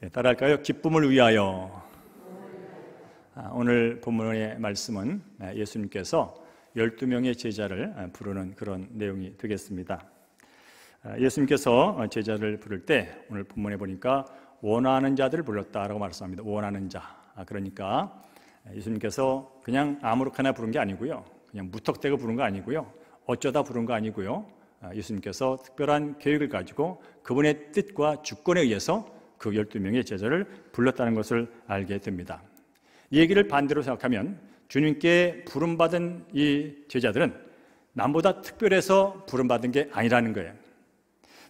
따라할까요? 기쁨을 위하여. 오늘 본문의 말씀은 예수님께서 12명의 제자를 부르는 그런 내용이 되겠습니다. 예수님께서 제자를 부를 때 오늘 본문에 보니까 원하는 자들을 불렀다라고 말씀합니다. 원하는 자. 그러니까 예수님께서 그냥 아무렇게나 부른 게 아니고요, 그냥 무턱대고 부른 거 아니고요, 어쩌다 부른 거 아니고요, 예수님께서 특별한 계획을 가지고 그분의 뜻과 주권에 의해서 그 12명의 제자를 불렀다는 것을 알게 됩니다. 이 얘기를 반대로 생각하면 주님께 부름받은 이 제자들은 남보다 특별해서 부름받은 게 아니라는 거예요.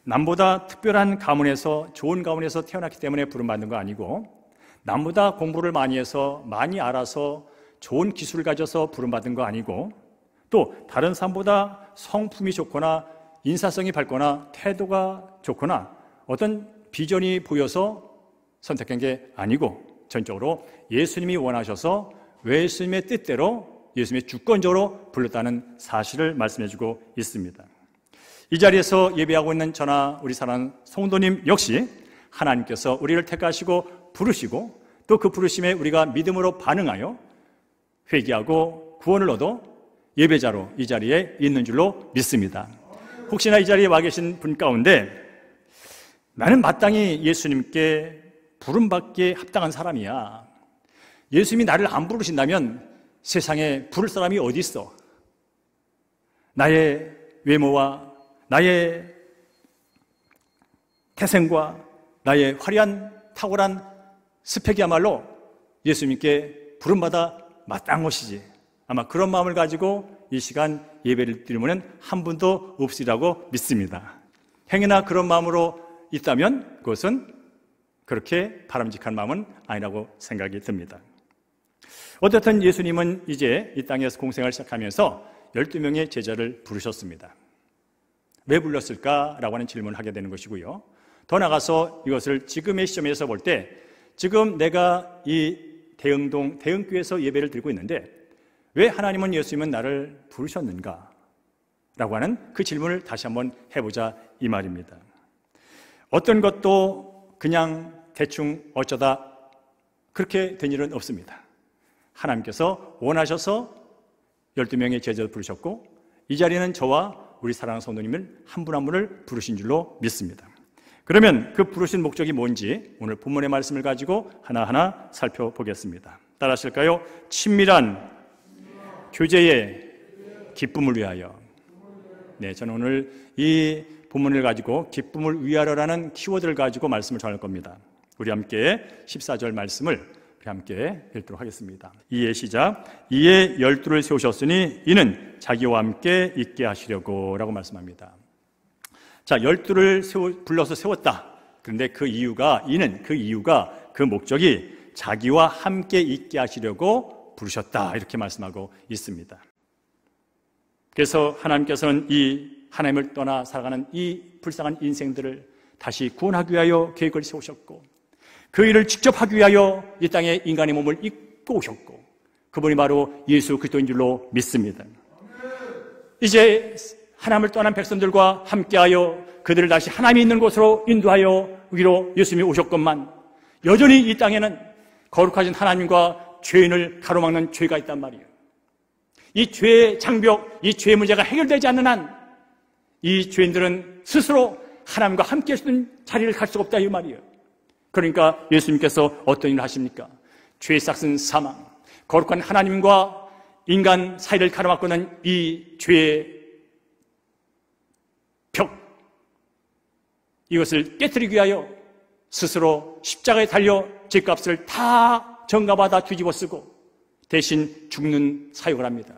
남보다 특별한 가문에서, 좋은 가문에서 태어났기 때문에 부름받는 거 아니고, 남보다 공부를 많이 해서, 많이 알아서, 좋은 기술을 가져서 부름받은 거 아니고, 또 다른 사람보다 성품이 좋거나 인사성이 밝거나 태도가 좋거나 어떤 비전이 보여서 선택한 게 아니고, 전적으로 예수님이 원하셔서 예수님의 뜻대로, 예수님의 주권적으로 불렀다는 사실을 말씀해주고 있습니다. 이 자리에서 예배하고 있는 저나 우리 사랑하는 성도님 역시 하나님께서 우리를 택하시고 부르시고, 또 그 부르심에 우리가 믿음으로 반응하여 회개하고 구원을 얻어 예배자로 이 자리에 있는 줄로 믿습니다. 혹시나 이 자리에 와 계신 분 가운데 나는 마땅히 예수님께 부름받기에 합당한 사람이야, 예수님이 나를 안 부르신다면 세상에 부를 사람이 어디 있어, 나의 외모와 나의 태생과 나의 화려한 탁월한 스펙이야말로 예수님께 부름받아 마땅한 것이지, 아마 그런 마음을 가지고 이 시간 예배를 드리면 한 분도 없으리라고 믿습니다. 행여나 그런 마음으로 있다면 그것은 그렇게 바람직한 마음은 아니라고 생각이 듭니다. 어쨌든 예수님은 이제 이 땅에서 공생을 시작하면서 12명의 제자를 부르셨습니다. 왜 불렀을까라고 하는 질문을 하게 되는 것이고요, 더 나아가서 이것을 지금의 시점에서 볼 때, 지금 내가 이 대흥교회에서 예배를 드리고 있는데 왜 하나님은, 예수님은 나를 부르셨는가 라고 하는 그 질문을 다시 한번 해보자 이 말입니다. 어떤 것도 그냥 대충 어쩌다 그렇게 된 일은 없습니다. 하나님께서 원하셔서 12명의 제자를 부르셨고, 이 자리는 저와 우리 사랑하는 성도님을 한 분 한 분을 부르신 줄로 믿습니다. 그러면 그 부르신 목적이 뭔지 오늘 본문의 말씀을 가지고 하나하나 살펴보겠습니다. 따라하실까요? 친밀한 교제의 기쁨을 위하여. 네, 저는 오늘 이 본문을 가지고 기쁨을 위하여라는 키워드를 가지고 말씀을 전할 겁니다. 우리 함께 14절 말씀을 우리 함께 읽도록 하겠습니다. 이에 시작. 이에 12를 세우셨으니 이는 자기와 함께 있게 하시려고 라고 말씀합니다. 자, 12를 불러서 세웠다. 그런데 그 이유가, 그 목적이 자기와 함께 있게 하시려고 부르셨다, 이렇게 말씀하고 있습니다. 그래서 하나님께서는 이 하나님을 떠나 살아가는 이 불쌍한 인생들을 다시 구원하기 위하여 계획을 세우셨고, 그 일을 직접 하기 위하여 이 땅에 인간의 몸을 입고 오셨고, 그분이 바로 예수 그리스도인 줄로 믿습니다. 이제 하나님을 떠난 백성들과 함께하여 그들을 다시 하나님이 있는 곳으로 인도하여 위로 예수님이 오셨건만, 여전히 이 땅에는 거룩하신 하나님과 죄인을 가로막는 죄가 있단 말이에요. 이 죄의 장벽, 이 죄의 문제가 해결되지 않는 한 이 죄인들은 스스로 하나님과 함께 할 수 있는 자리를 갈 수가 없다 이 말이에요. 그러니까 예수님께서 어떤 일을 하십니까? 죄의 싹은 사망, 거룩한 하나님과 인간 사이를 가로막고 있는 이 죄의 벽, 이것을 깨뜨리기 위하여 스스로 십자가에 달려 죄값을 다 전가받아 뒤집어 쓰고 대신 죽는 사역을 합니다.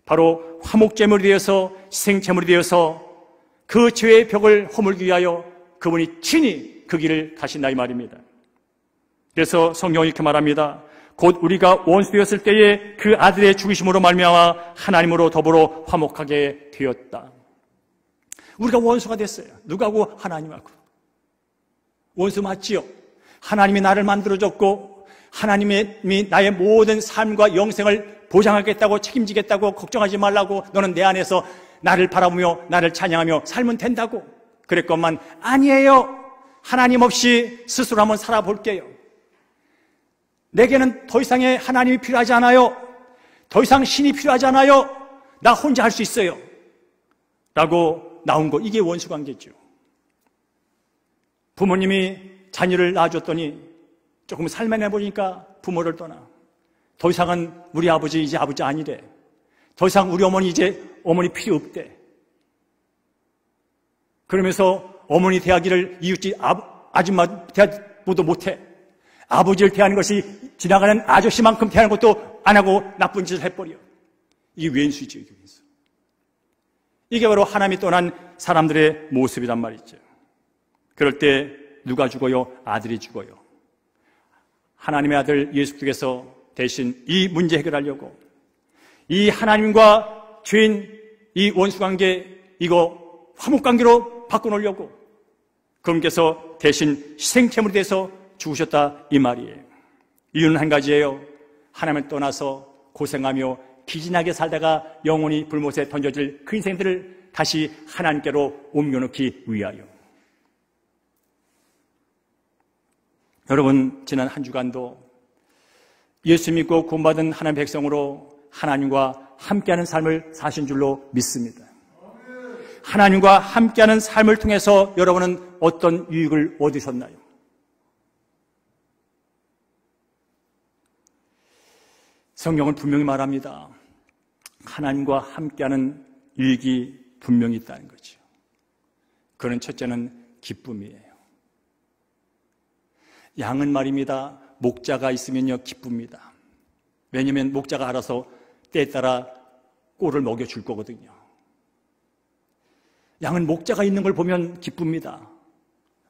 바로 화목제물이 되어서, 희생제물이 되어서 그 죄의 벽을 허물기 위하여 그분이 친히 그 길을 가신다 이 말입니다. 그래서 성경이 이렇게 말합니다. 곧 우리가 원수 되었을 때에 그 아들의 죽으심으로 말미암아 하나님으로 더불어 화목하게 되었다. 우리가 원수가 됐어요. 누구하고? 하나님하고. 원수 맞지요? 하나님이 나를 만들어줬고 하나님이 나의 모든 삶과 영생을 보장하겠다고, 책임지겠다고, 걱정하지 말라고, 너는 내 안에서 나를 바라보며 나를 찬양하며 살면 된다고 그랬건만, 아니에요. 하나님 없이 스스로 한번 살아볼게요. 내게는 더 이상의 하나님이 필요하지 않아요. 더 이상 신이 필요하지 않아요. 나 혼자 할 수 있어요. 라고 나온 거, 이게 원수관계죠. 부모님이 자녀를 낳아줬더니 조금 살만해보니까 부모를 떠나. 더 이상은 우리 아버지 이제 아버지 아니래. 더 이상 우리 어머니 이제 어머니 필요 없대. 그러면서 어머니 대하기를 이웃집 아줌마 대하보도 못해. 아버지를 대하는 것이 지나가는 아저씨만큼 대하는 것도 안 하고 나쁜 짓을 해버려. 이게 왼수죠, 이게 왼수. 이게 바로 하나님이 떠난 사람들의 모습이란 말이죠. 그럴 때 누가 죽어요? 아들이 죽어요. 하나님의 아들 예수 그리스도께서 대신 이 문제 해결하려고, 이 하나님과 죄인 이 원수관계 이거 화목관계로 바꿔놓으려고 그분께서 대신 희생제물이 돼서 죽으셨다, 이 말이에요. 이유는 한 가지예요. 하나님을 떠나서 고생하며 기진하게 살다가 영원히 불못에 던져질 그 인생들을 다시 하나님께로 옮겨놓기 위하여. 여러분, 지난 한 주간도 예수 믿고 구원받은 하나님의 백성으로 하나님과 함께하는 삶을 사신 줄로 믿습니다. 하나님과 함께하는 삶을 통해서 여러분은 어떤 유익을 얻으셨나요? 성경은 분명히 말합니다. 하나님과 함께하는 유익이 분명히 있다는 거죠. 그는 첫째는 기쁨이에요. 양은 말입니다. 목자가 있으면요 기쁩니다. 왜냐하면 목자가 알아서 때에 따라 꼴을 먹여줄 거거든요. 양은 목자가 있는 걸 보면 기쁩니다.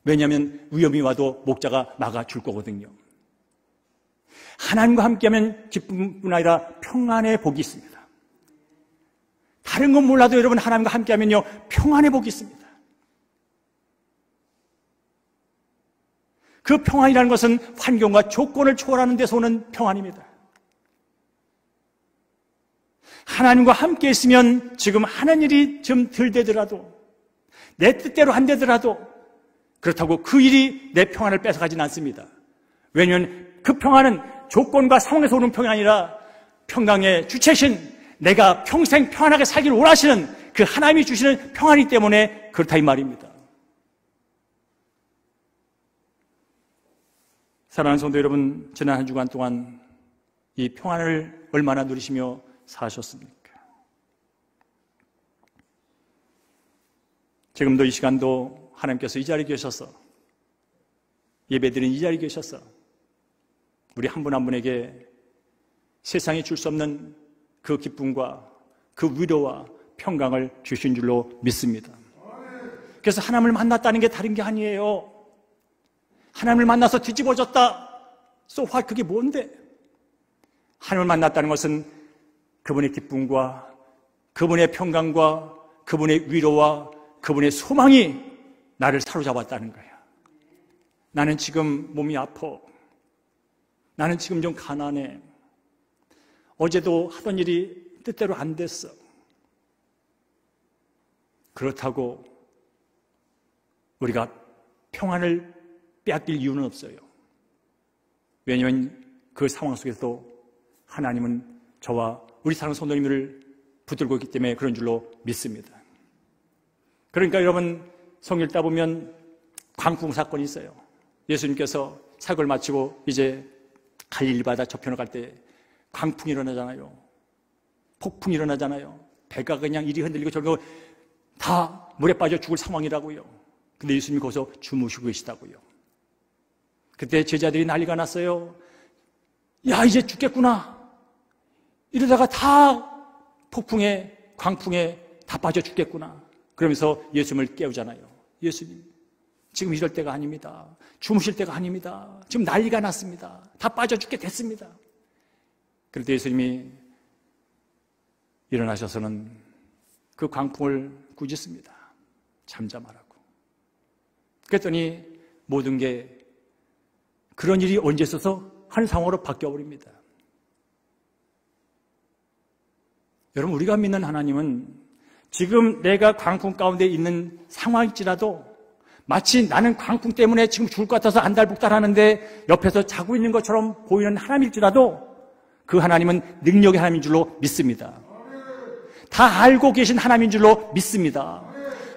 왜냐하면 위험이 와도 목자가 막아줄 거거든요. 하나님과 함께하면 기쁨뿐 아니라 평안의 복이 있습니다. 다른 건 몰라도 여러분 하나님과 함께하면요 평안의 복이 있습니다. 그 평안이라는 것은 환경과 조건을 초월하는 데서 오는 평안입니다. 하나님과 함께 있으면 지금 하는 일이 좀 덜 되더라도, 내 뜻대로 안 되더라도 그렇다고 그 일이 내 평안을 뺏어가진 않습니다. 왜냐하면 그 평안은 조건과 상황에서 오는 평안이 아니라 평강의 주체신 내가 평생 평안하게 살기를 원하시는 그 하나님이 주시는 평안이기 때문에 그렇다 이 말입니다. 사랑하는 성도 여러분, 지난 한 주간 동안 이 평안을 얼마나 누리시며 사셨습니까? 지금도 이 시간도 하나님께서 이 자리에 계셔서, 예배드린 이 자리에 계셔서 우리 한 분 한 분에게 세상이 줄 수 없는 그 기쁨과 그 위로와 평강을 주신 줄로 믿습니다. 그래서 하나님을 만났다는 게 다른 게 아니에요. 하나님을 만나서 뒤집어졌다. So what? 그게 뭔데? 하나님을 만났다는 것은 그분의 기쁨과 그분의 평강과 그분의 위로와 그분의 소망이 나를 사로잡았다는 거야. 나는 지금 몸이 아파. 나는 지금 좀 가난해. 어제도 하던 일이 뜻대로 안 됐어. 그렇다고 우리가 평안을 빼앗길 이유는 없어요. 왜냐하면 그 상황 속에서도 하나님은 저와 우리 사랑하는 성도님을 붙들고 있기 때문에 그런 줄로 믿습니다. 그러니까 여러분, 성경 읽다 보면 광풍 사건이 있어요. 예수님께서 사역을 마치고 이제 갈릴리 바다 저편으로 갈 때 광풍이 일어나잖아요. 폭풍이 일어나잖아요. 배가 그냥 이리 흔들리고 저리고 다 물에 빠져 죽을 상황이라고요. 근데 예수님이 거기서 주무시고 계시다고요. 그때 제자들이 난리가 났어요. 야, 이제 죽겠구나. 이러다가 다 폭풍에, 광풍에 다 빠져 죽겠구나. 그러면서 예수님을 깨우잖아요. 예수님, 지금 이럴 때가 아닙니다. 주무실 때가 아닙니다. 지금 난리가 났습니다. 다 빠져 죽게 됐습니다. 그럴 때 예수님이 일어나셔서는 그 광풍을 꾸짖습니다. 잠잠하라고. 그랬더니 모든 게 그런 일이 언제 있어서 한 상황으로 바뀌어버립니다. 여러분, 우리가 믿는 하나님은 지금 내가 광풍 가운데 있는 상황일지라도 마치 나는 광풍 때문에 지금 죽을 것 같아서 안달복달하는데 옆에서 자고 있는 것처럼 보이는 하나님일지라도 그 하나님은 능력의 하나님인 줄로 믿습니다. 다 알고 계신 하나님인 줄로 믿습니다.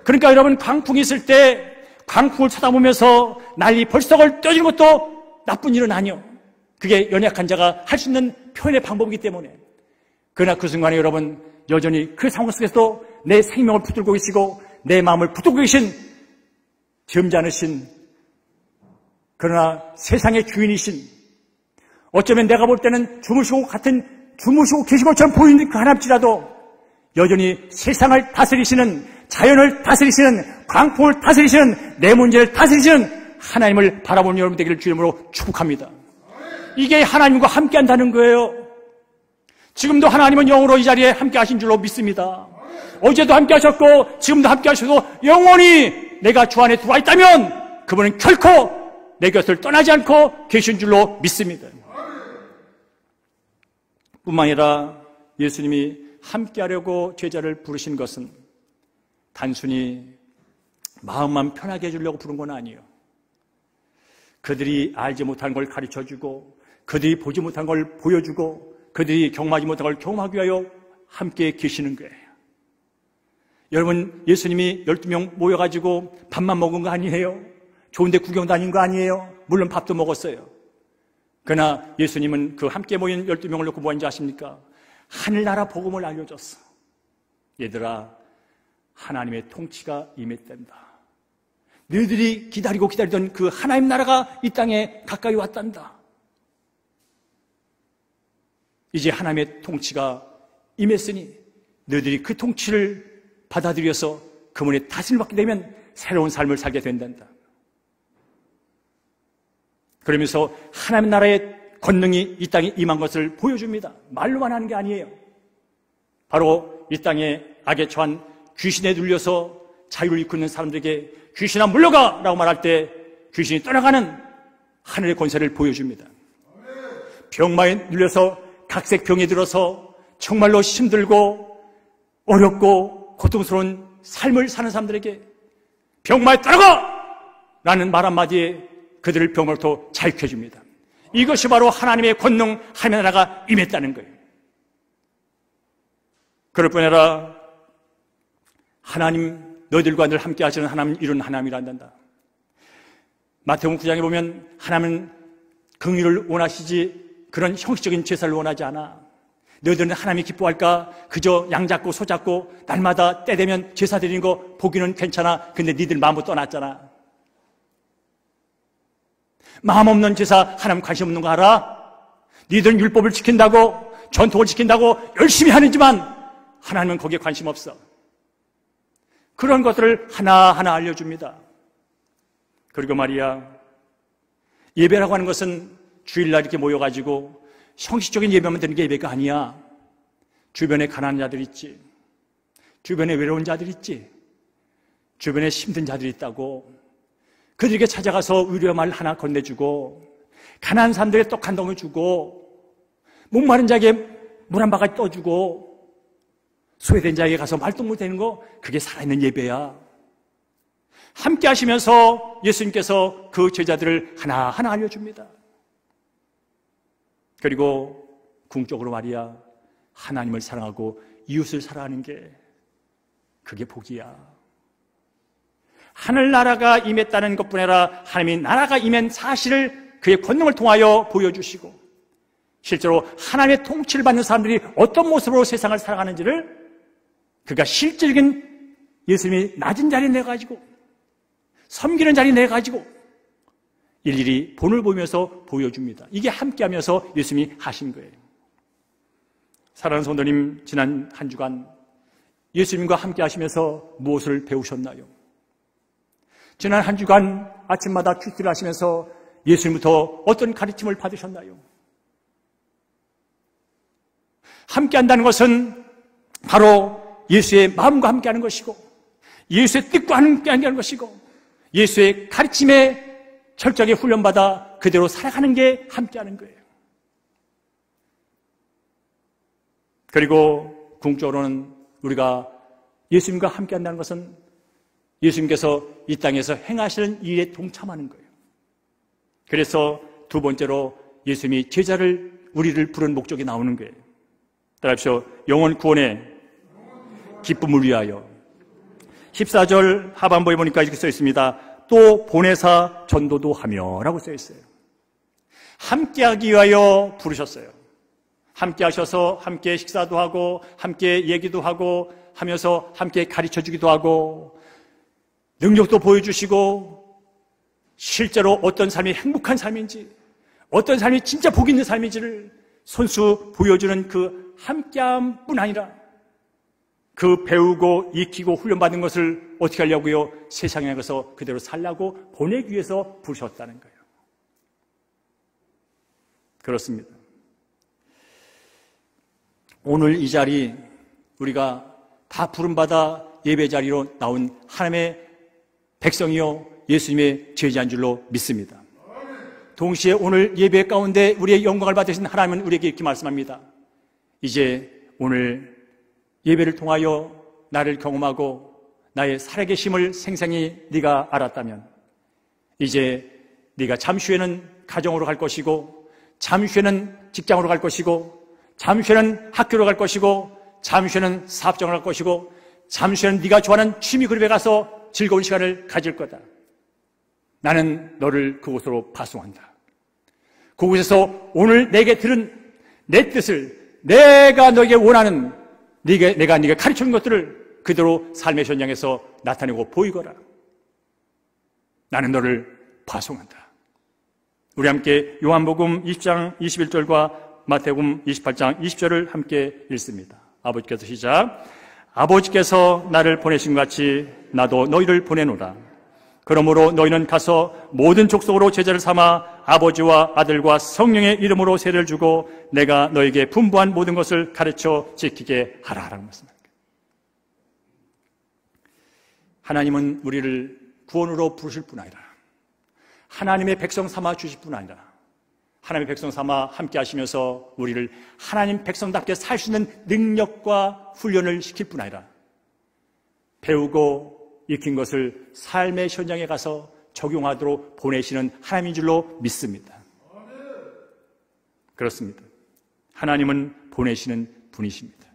그러니까 여러분, 광풍이 있을 때 광풍을 쳐다보면서 난리 벌떡을 떠지는 것도 나쁜 일은 아니요. 그게 연약한 자가 할 수 있는 표현의 방법이기 때문에. 그러나 그 순간에 여러분, 여전히 그 상황 속에서도 내 생명을 붙들고 계시고 내 마음을 붙들고 계신 점잖으신, 그러나 세상의 주인이신, 어쩌면 내가 볼 때는 주무시고 계신 것처럼 보이는 그 하나님이라도 여전히 세상을 다스리시는, 자연을 다스리시는, 광풍을 다스리시는, 내 문제를 다스리시는 하나님을 바라보는 여러분 되기를 주님으로 축복합니다. 이게 하나님과 함께 한다는 거예요. 지금도 하나님은 영으로 이 자리에 함께 하신 줄로 믿습니다. 어제도 함께 하셨고 지금도 함께 하셔도 영원히 내가 주 안에 들어와 있다면 그분은 결코 내 곁을 떠나지 않고 계신 줄로 믿습니다. 뿐만 아니라 예수님이 함께 하려고 제자를 부르신 것은 단순히 마음만 편하게 해주려고 부른 건 아니에요. 그들이 알지 못한 걸 가르쳐주고, 그들이 보지 못한 걸 보여주고, 그들이 경험하지 못한 걸 경험하기 위하여 함께 계시는 거예요. 여러분, 예수님이 12명 모여가지고 밥만 먹은 거 아니에요? 좋은데 구경 다닌 거 아니에요? 물론 밥도 먹었어요. 그러나 예수님은 그 함께 모인 12명을 놓고 뭐 하는지 아십니까? 하늘나라 복음을 알려줬어. 얘들아, 하나님의 통치가 임했단다. 너희들이 기다리던 그 하나님 나라가 이 땅에 가까이 왔단다. 이제 하나님의 통치가 임했으니 너희들이 그 통치를 받아들여서 그분의 다스림을 받게 되면 새로운 삶을 살게 된단다. 그러면서 하나님 나라의 권능이 이 땅에 임한 것을 보여줍니다. 말로만 하는 게 아니에요. 바로 이 땅에 악에 처한 귀신에 눌려서 자유를 잃고 있는 사람들에게 귀신아 물러가! 라고 말할 때 귀신이 떠나가는 하늘의 권세를 보여줍니다. 병마에 눌려서 각색 병에 들어서 정말로 힘들고 어렵고 고통스러운 삶을 사는 사람들에게 병마에 떠나가! 라는 말 한마디에 그들을 병으로부터 자유케 해줍니다. 이것이 바로 하나님의 권능, 하나님의 나라가 임했다는 거예요. 그럴 뿐 아니라 하나님, 너희들과 늘 함께 하시는 하나님, 이런 하나님이란다. 마태복음 9장에 보면 하나님은 긍휼을 원하시지 그런 형식적인 제사를 원하지 않아. 너희들은 하나님이 기뻐할까? 그저 양 잡고 소 잡고 날마다 때 되면 제사 드리는 거 보기는 괜찮아. 근데 니들 마음부터 떠났잖아. 마음 없는 제사 하나님 관심 없는 거 알아? 니들은 율법을 지킨다고, 전통을 지킨다고 열심히 하는지만 하나님은 거기에 관심 없어. 그런 것들을 하나하나 알려줍니다. 그리고 말이야, 예배라고 하는 것은 주일날 이렇게 모여가지고 형식적인 예배만 드리는 게 예배가 아니야. 주변에 가난한 자들 있지, 주변에 외로운 자들 있지, 주변에 힘든 자들이 있다고. 그들에게 찾아가서 위로의 말 하나 건네주고, 가난한 사람들에게 떡 한 덩이 주고, 목마른 자에게 물 한 바가지 떠주고, 소외된 자에게 가서 말동무 되는 거, 그게 살아있는 예배야. 함께 하시면서 예수님께서 그 제자들을 하나하나 알려줍니다. 그리고 궁극적으로 말이야, 하나님을 사랑하고 이웃을 사랑하는 게 그게 복이야. 하늘나라가 임했다는 것뿐 아니라 하나님의 나라가 임한 사실을 그의 권능을 통하여 보여주시고, 실제로 하나님의 통치를 받는 사람들이 어떤 모습으로 세상을 살아가는지를 그가 실질적인 예수님이 낮은 자리에 내가지고 섬기는 자리에 내가지고 일일이 본을 보면서 보여줍니다. 이게 함께하면서 예수님이 하신 거예요. 사랑하는 성도님, 지난 한 주간 예수님과 함께 하시면서 무엇을 배우셨나요? 지난 한 주간 아침마다 큐티를 하시면서 예수님부터 어떤 가르침을 받으셨나요? 함께 한다는 것은 바로 예수의 마음과 함께하는 것이고, 예수의 뜻과 함께하는 것이고, 예수의 가르침에 철저하게 훈련받아 그대로 살아가는 게 함께하는 거예요. 그리고 궁극적으로는 우리가 예수님과 함께한다는 것은 예수님께서 이 땅에서 행하시는 일에 동참하는 거예요. 그래서 두 번째로 예수님이 제자를 우리를 부른 목적이 나오는 거예요. 따라합시오. 영혼 구원의 기쁨을 위하여. 14절 하반부에 보니까 이렇게 써 있습니다. 또 보내사 전도도 하며 라고 써 있어요. 함께하기 위하여 부르셨어요. 함께 하셔서 함께 식사도 하고 함께 얘기도 하고 하면서 함께 가르쳐주기도 하고 능력도 보여주시고 실제로 어떤 삶이 행복한 삶인지 어떤 삶이 진짜 복 있는 삶인지를 손수 보여주는 그 함께함뿐 아니라 그 배우고 익히고 훈련받은 것을 어떻게 하려고요? 세상에 나가서 그대로 살라고 보내기 위해서 부르셨다는 거예요. 그렇습니다. 오늘 이 자리 우리가 다 부름받아 예배 자리로 나온 하나님의 백성이요 예수님의 제자인 줄로 믿습니다. 동시에 오늘 예배 가운데 우리의 영광을 받으신 하나님은 우리에게 이렇게 말씀합니다. 이제 오늘 예배를 통하여 나를 경험하고 나의 살아계심을 생생히 네가 알았다면 이제 네가 잠시 후에는 가정으로 갈 것이고 잠시 후에는 직장으로 갈 것이고 잠시 후에는 학교로 갈 것이고 잠시 후에는 사업장을 갈 것이고 잠시 후에는 네가 좋아하는 취미 그룹에 가서 즐거운 시간을 가질 거다. 나는 너를 그곳으로 파송한다. 그곳에서 오늘 내게 들은 내 뜻을 내가 너에게 원하는 내가 네게 가르쳐준 것들을 그대로 삶의 현장에서 나타내고 보이거라. 나는 너를 파송한다. 우리 함께 요한복음 20장 21절과 마태복음 28장 20절을 함께 읽습니다. 아버지께서 시작. 아버지께서 나를 보내신 것 같이 나도 너희를 보내노라. 그러므로 너희는 가서 모든 족속으로 제자를 삼아 아버지와 아들과 성령의 이름으로 세례를 주고 내가 너에게 분부한 모든 것을 가르쳐 지키게 하라라고 말씀합니다. 하나님은 우리를 구원으로 부르실 뿐 아니라 하나님의 백성 삼아 주실 뿐 아니라 하나님의 백성 삼아 함께 하시면서 우리를 하나님 백성답게 살 수 있는 능력과 훈련을 시킬 뿐 아니라 배우고 익힌 것을 삶의 현장에 가서 적용하도록 보내시는 하나님인 줄로 믿습니다. 그렇습니다. 하나님은 보내시는 분이십니다.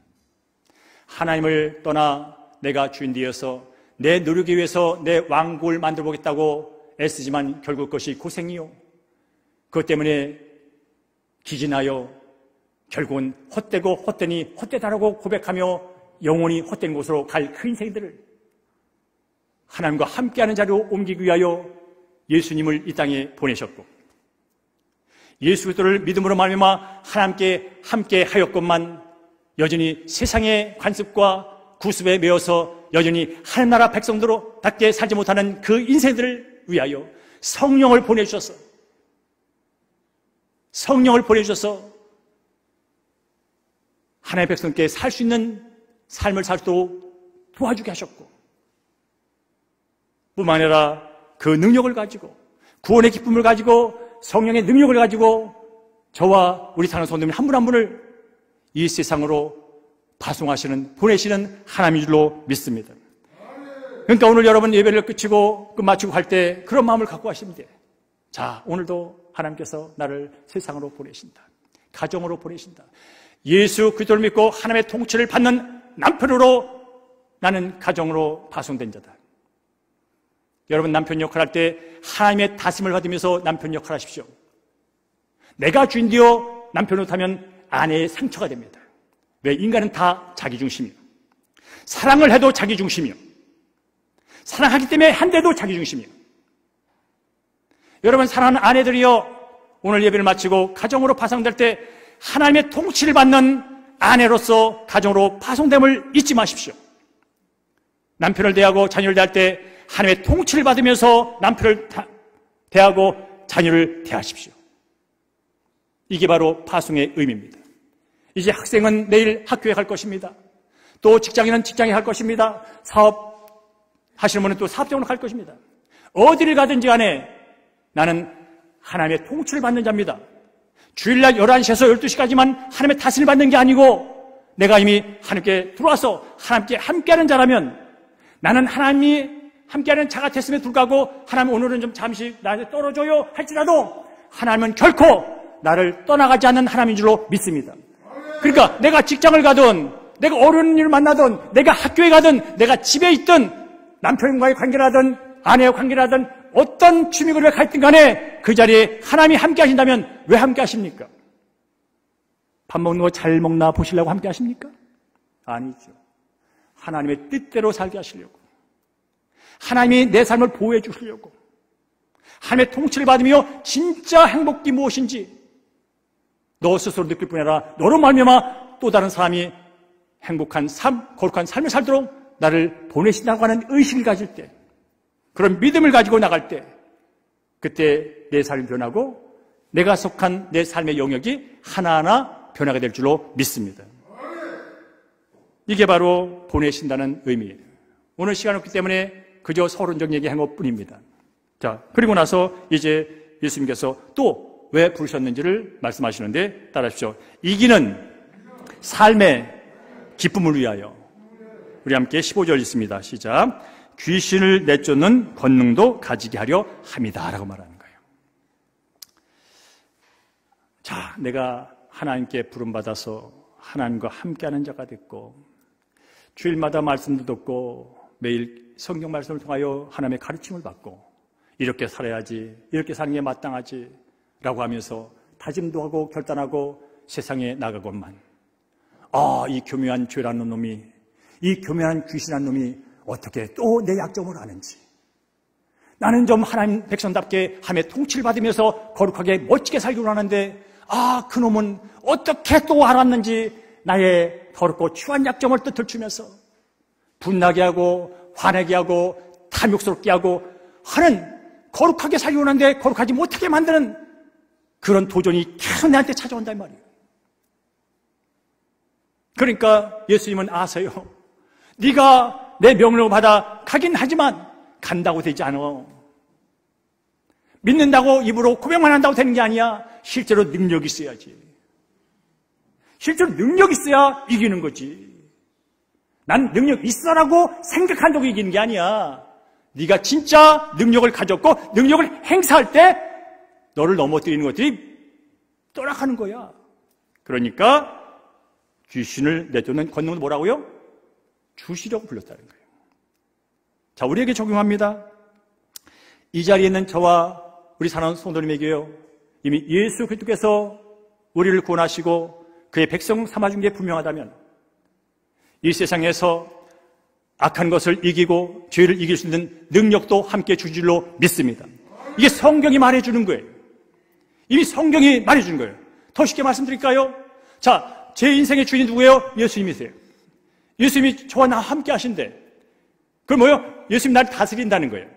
하나님을 떠나 내가 주인 되어서 내 노력에 위해서 내 왕국을 만들어 보겠다고 애쓰지만 결국 그것이 고생이요. 그것 때문에 기진하여 결국은 헛되고 헛되니 헛되다라고 고백하며 영원히 헛된 곳으로 갈 그 인생들을 하나님과 함께하는 자리로 옮기기 위하여 예수님을 이 땅에 보내셨고 예수 그리스도를 믿음으로 말미암아 하나님께 함께하였건만 여전히 세상의 관습과 구습에 매여서 여전히 하나님 나라 백성들답게 살지 못하는 그 인생들을 위하여 성령을 보내주셔서 하나님의 백성께 살 수 있는 삶을 살 수 있도록 도와주게 하셨고 뿐만 아니라 그 능력을 가지고 구원의 기쁨을 가지고 성령의 능력을 가지고 저와 우리 사는 성도님 한 분 한 분을 이 세상으로 보내시는 하나님인 줄로 믿습니다. 그러니까 오늘 여러분 예배를 마치고 갈 때 그런 마음을 갖고 가시면 돼요. 자, 오늘도 하나님께서 나를 세상으로 보내신다. 가정으로 보내신다. 예수 그리스도를 믿고 하나님의 통치를 받는 남편으로 나는 가정으로 파송된 자다. 여러분 남편 역할할 때 하나님의 다스림을 받으면서 남편 역할 하십시오. 내가 주인되어 남편으로 타면 아내의 상처가 됩니다. 왜? 인간은 다 자기중심이에요. 사랑을 해도 자기중심이에요. 사랑하기 때문에 한데도 자기중심이에요. 여러분 사랑하는 아내들이여 오늘 예배를 마치고 가정으로 파송될 때 하나님의 통치를 받는 아내로서 가정으로 파송됨을 잊지 마십시오. 남편을 대하고 자녀를 대할 때 하나님의 통치를 받으면서 남편을 대하고 자녀를 대하십시오. 이게 바로 파송의 의미입니다. 이제 학생은 내일 학교에 갈 것입니다. 또 직장인은 직장에 갈 것입니다. 사업 하시는 분은 또 사업장으로 갈 것입니다. 어디를 가든지 간에 나는 하나님의 통치를 받는 자입니다. 주일날 11시에서 12시까지만 하나님의 다스림을 받는 게 아니고 내가 이미 하나님께 들어와서 하나님께 함께하는 자라면 나는 하나님이 함께하는 자 같았음에도 불구하고 하나님 오늘은 좀 잠시 나한테 떨어져요 할지라도 하나님은 결코 나를 떠나가지 않는 하나님인 줄로 믿습니다. 그러니까 내가 직장을 가든 내가 어려운 일을 만나든 내가 학교에 가든 내가 집에 있든 남편과의 관계라든 아내와 관계라든 어떤 취미를 갈든 간에 그 자리에 하나님이 함께 하신다면 왜 함께 하십니까? 밥 먹는 거 잘 먹나 보시려고 함께 하십니까? 아니죠. 하나님의 뜻대로 살게 하시려고, 하나님이 내 삶을 보호해 주시려고, 하나님의 통치를 받으며 진짜 행복이 무엇인지 너 스스로 느낄 뿐 아니라 너로 말미암아 또 다른 사람이 행복한 삶, 거룩한 삶을 살도록 나를 보내신다고 하는 의식을 가질 때, 그런 믿음을 가지고 나갈 때, 그때 내 삶이 변하고 내가 속한 내 삶의 영역이 하나하나 변하게 될 줄로 믿습니다. 이게 바로 보내신다는 의미예요. 오늘 시간 없기 때문에 그저 서론적 얘기한 것뿐입니다. 자, 그리고 나서 이제 예수님께서 또 왜 부르셨는지를 말씀하시는데 따라하십시오. 이기는 삶의 기쁨을 위하여. 우리 함께 15절 있습니다. 시작. 귀신을 내쫓는 권능도 가지게 하려 함이다 라고 말하는 거예요. 자, 내가 하나님께 부름받아서 하나님과 함께하는 자가 됐고 주일마다 말씀도 듣고 매일 성경 말씀을 통하여 하나님의 가르침을 받고 이렇게 살아야지, 이렇게 사는 게 마땅하지 라고 하면서 다짐도 하고 결단하고 세상에 나가건만 이 교묘한 죄라는 놈이, 이 교묘한 귀신한 놈이 어떻게 또 내 약점을 아는지, 나는 좀 하나님 백성답게 하나님의 통치를 받으면서 거룩하게 멋지게 살기로 하는데 그 놈은 어떻게 또 알았는지 나의 더럽고 추한 약점을 뜻을 주면서 분나게 하고 화내게 하고 탐욕스럽게 하고 하는, 거룩하게 살기로 하는데 거룩하지 못하게 만드는 그런 도전이 계속 나한테 찾아온단 말이에요. 그러니까 예수님은 아세요. 네가 내 명령을 받아 가긴 하지만 간다고 되지 않아. 믿는다고 입으로 고백만 한다고 되는 게 아니야. 실제로 능력이 있어야지. 실제로 능력이 있어야 이기는 거지. 난 능력 있어라고 생각한다고 이기는 게 아니야. 네가 진짜 능력을 가졌고 능력을 행사할 때 너를 넘어뜨리는 것들이 떠나가는 거야. 그러니까 귀신을 내쫓는 권능은 뭐라고요? 주시려고 불렀다는 거예요. 자, 우리에게 적용합니다. 이 자리에 있는 저와 우리 사랑하는 성도님에게요, 이미 예수 그리스도께서 우리를 구원하시고 그의 백성 삼아준 게 분명하다면 이 세상에서 악한 것을 이기고 죄를 이길 수 있는 능력도 함께 주실 줄로 믿습니다. 이게 성경이 말해주는 거예요. 이미 성경이 말해주는 거예요. 더 쉽게 말씀드릴까요? 자, 제 인생의 주인이 누구예요? 예수님이세요. 예수님이 저와 나 함께 하신대. 그럼 뭐요? 예수님이 나를 다스린다는 거예요.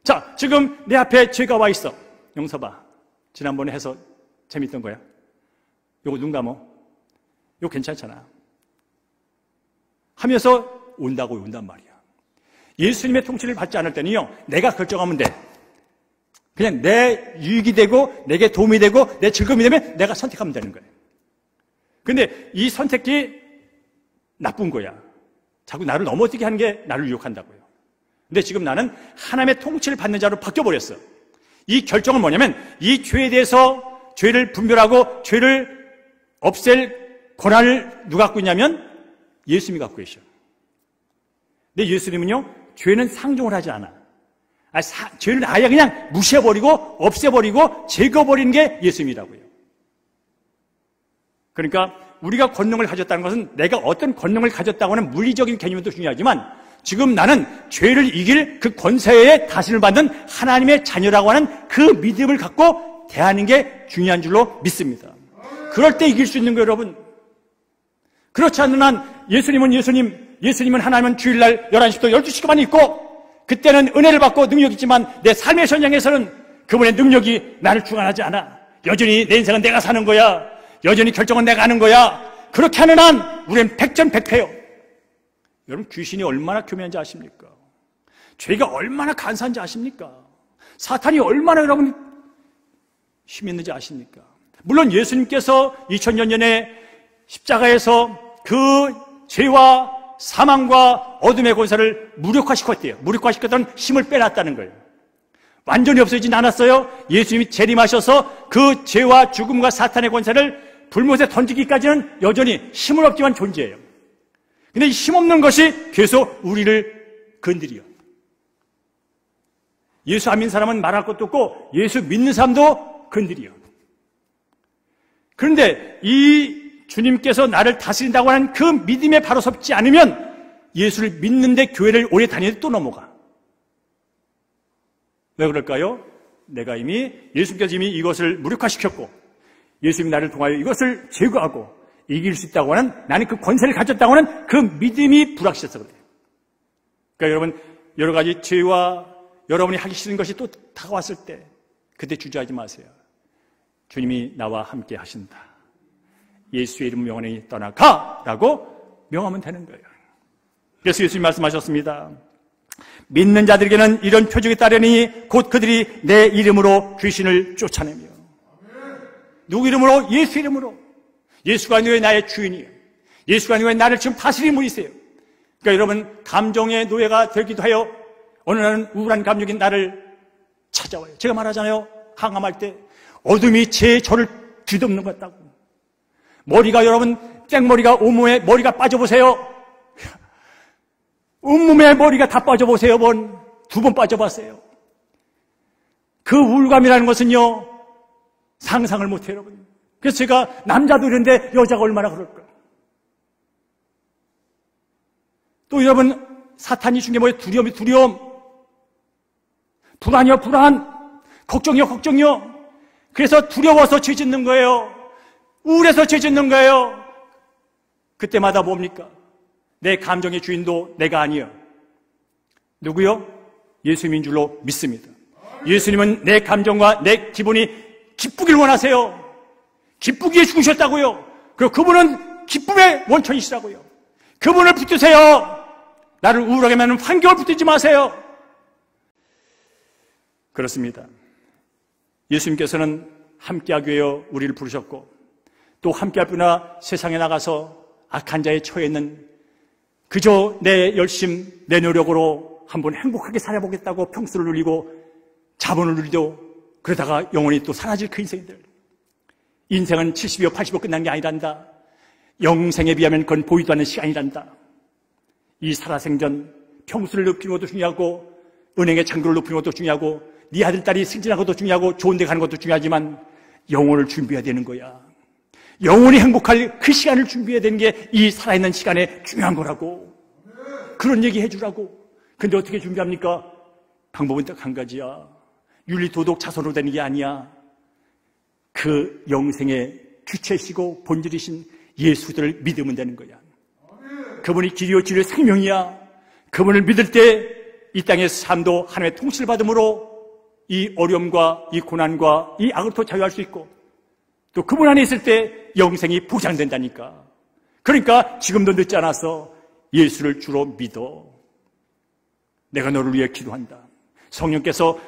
자, 지금 내 앞에 죄가 와 있어. 용서봐. 지난번에 해서 재밌던 거야. 요거 눈 감어. 요거 괜찮잖아. 하면서 온다고 온단 말이야. 예수님의 통치를 받지 않을 때는요, 내가 결정하면 돼. 그냥 내 유익이 되고 내게 도움이 되고 내 즐거움이 되면 내가 선택하면 되는 거예요. 근데 이 선택이 나쁜 거야. 자꾸 나를 넘어뜨리게 하는 게 나를 유혹한다고요. 근데 지금 나는 하나님의 통치를 받는 자로 바뀌어버렸어. 이 결정은 뭐냐면 이 죄에 대해서 죄를 분별하고 죄를 없앨 권한을 누가 갖고 있냐면 예수님이 갖고 계셔. 근데 예수님은요, 죄는 상종을 하지 않아. 죄를 아예 그냥 무시해버리고 없애버리고 제거버리는 게 예수님이라고요. 그러니까 우리가 권능을 가졌다는 것은 내가 어떤 권능을 가졌다고 하는 물리적인 개념도 중요하지만 지금 나는 죄를 이길 그 권세에 다스림을 받는 하나님의 자녀라고 하는 그 믿음을 갖고 대하는 게 중요한 줄로 믿습니다. 그럴 때 이길 수 있는 거예요, 여러분. 그렇지 않는 한 예수님은 하나님은 주일날 11시부터 12시간만 있고 그때는 은혜를 받고 능력이 있지만 내 삶의 전쟁에서는 그분의 능력이 나를 주관하지 않아. 여전히 내 인생은 내가 사는 거야. 여전히 결정은 내가 하는 거야. 그렇게 하는 한 우리는 백전백패요. 여러분, 귀신이 얼마나 교묘한지 아십니까? 죄가 얼마나 간사한지 아십니까? 사탄이 얼마나 여러분 힘이 있는지 아십니까? 물론 예수님께서 2000년 전에 십자가에서 그 죄와 사망과 어둠의 권세를 무력화시켰대요. 무력화시켰던 힘을 빼놨다는 거예요. 완전히 없어지진 않았어요. 예수님이 재림하셔서 그 죄와 죽음과 사탄의 권세를 불못에 던지기까지는 여전히 힘은 없지만 존재해요. 근데 이 힘없는 것이 계속 우리를 건드려요. 예수 안 믿는 사람은 말할 것도 없고 예수 믿는 사람도 건드려요. 그런데 이 주님께서 나를 다스린다고 하는 그 믿음에 바로 섭지 않으면 예수를 믿는데 교회를 오래 다니는데 또 넘어가. 왜 그럴까요? 내가 예수님께서 이미 이것을 무력화시켰고 예수님이 나를 통하여 이것을 제거하고 이길 수 있다고 하는, 나는 그 권세를 가졌다고 하는 그 믿음이 불확실해서 그래요. 그러니까 여러분, 여러 가지 죄와 여러분이 하기 싫은 것이 또 다가왔을 때 그때 주저하지 마세요. 주님이 나와 함께 하신다. 예수의 이름 명하니 떠나가! 라고 명하면 되는 거예요. 그래서 예수님이 말씀하셨습니다. 믿는 자들에게는 이런 표적이 따르니 곧 그들이 내 이름으로 귀신을 쫓아내며. 누구 이름으로? 예수 이름으로. 예수가 아니면 나의 주인이에요. 예수가 아니면 나를 지금 다스리는 분이세요. 그러니까 여러분, 감정의 노예가 되기도 해요. 어느 날은 우울한 감정이 나를 찾아와요. 제가 말하잖아요. 항암할 때 어둠이 저를 뒤덮는 것 같다고. 머리가, 여러분, 땡머리가 온몸에 머리가 빠져보세요. 온몸에 머리가 다 빠져보세요. 두 번 빠져봤어요. 그 우울감이라는 것은요, 상상을 못해요, 여러분. 그래서 제가 남자도 이런데 여자가 얼마나 그럴까. 또 여러분, 사탄이 준 게 뭐예요? 두려움이 두려움. 불안이요, 불안. 걱정이요, 걱정이요. 그래서 두려워서 죄 짓는 거예요. 우울해서 죄 짓는 거예요. 그때마다 뭡니까? 내 감정의 주인도 내가 아니에요. 누구요? 예수님인 줄로 믿습니다. 예수님은 내 감정과 내 기분이 기쁘길 원하세요. 기쁘기에 죽으셨다고요. 그리고 그분은 기쁨의 원천이시라고요. 그분을 붙드세요. 나를 우울하게 만드는 환경을 붙들지 마세요. 그렇습니다. 예수님께서는 함께하기 위해 우리를 부르셨고 또 함께할 뿐이나 세상에 나가서 악한 자의 처해 있는 그저 내 열심, 내 노력으로 한번 행복하게 살아보겠다고 평수를 누리고 자본을 누리도 그러다가 영원히 또 사라질 그 인생들. 인생은 70이요 80이 끝난 게 아니란다. 영생에 비하면 그건 보이도 않는 시간이란다. 이 살아생전 평수를 높이는 것도 중요하고 은행의 잔고를 높이는 것도 중요하고 네 아들, 딸이 승진하는 것도 중요하고 좋은 데 가는 것도 중요하지만 영혼을 준비해야 되는 거야. 영원히 행복할 그 시간을 준비해야 되는 게 이 살아있는 시간에 중요한 거라고. 그런 얘기 해주라고. 근데 어떻게 준비합니까? 방법은 딱 한 가지야. 윤리, 도덕, 자선으로 되는 게 아니야. 그 영생의 주체시고 본질이신 예수들을 믿으면 되는 거야. 그분이 길이요 진리요 생명이야. 그분을 믿을 때 이 땅의 삶도 하나님의 통치를 받음으로 이 어려움과 이 고난과 이 악으로부터 자유할 수 있고 또 그분 안에 있을 때 영생이 보장된다니까. 그러니까 지금도 늦지 않아서 예수를 주로 믿어. 내가 너를 위해 기도한다. 성령께서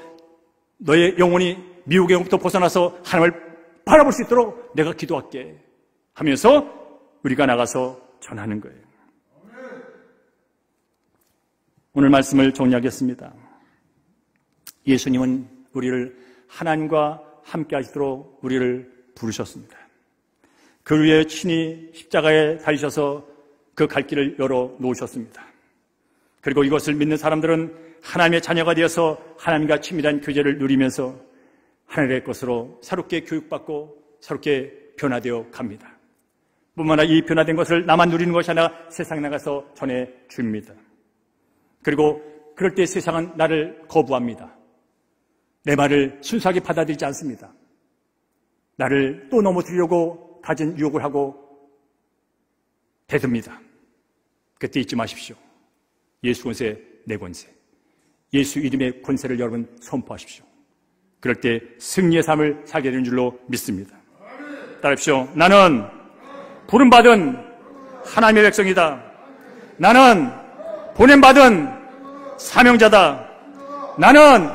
너의 영혼이 미혹의 영부터 벗어나서 하나님을 바라볼 수 있도록 내가 기도할게 하면서 우리가 나가서 전하는 거예요. 오늘 말씀을 정리하겠습니다. 예수님은 우리를 하나님과 함께 하시도록 우리를 부르셨습니다. 그를 위해 친히 십자가에 달리셔서 그 갈 길을 열어 놓으셨습니다. 그리고 이것을 믿는 사람들은 하나님의 자녀가 되어서 하나님과 친밀한 교제를 누리면서 하나님의 것으로 새롭게 교육받고 새롭게 변화되어 갑니다. 뿐만 아니라 이 변화된 것을 나만 누리는 것이 아니라 세상에 나가서 전해줍니다. 그리고 그럴 때 세상은 나를 거부합니다. 내 말을 순수하게 받아들이지 않습니다. 나를 또 넘어뜨리려고 가진 유혹을 하고 대듭니다. 그때 잊지 마십시오. 예수 권세, 내 권세. 예수 이름의 권세를 여러분 선포하십시오. 그럴 때 승리의 삶을 살게 되는 줄로 믿습니다. 따라합시오. 나는 부름받은 하나님의 백성이다. 나는 보냄받은 사명자다. 나는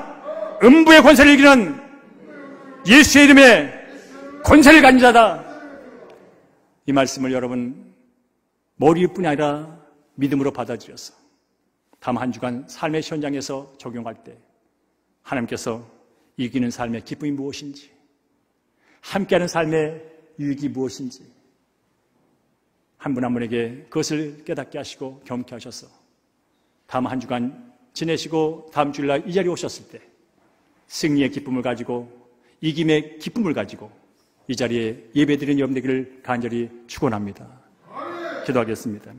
음부의 권세를 이기는 예수의 이름에 권세를 가진 자다. 이 말씀을 여러분 머리뿐이 아니라 믿음으로 받아들여서 다음 한 주간 삶의 현장에서 적용할 때 하나님께서 이기는 삶의 기쁨이 무엇인지, 함께하는 삶의 유익이 무엇인지 한 분 한 분에게 그것을 깨닫게 하시고 경험케 하셔서 다음 한 주간 지내시고 다음 주일날 이 자리에 오셨을 때 승리의 기쁨을 가지고, 이김의 기쁨을 가지고 이 자리에 예배드리는 여러분 되기를 간절히 축원합니다. 기도하겠습니다.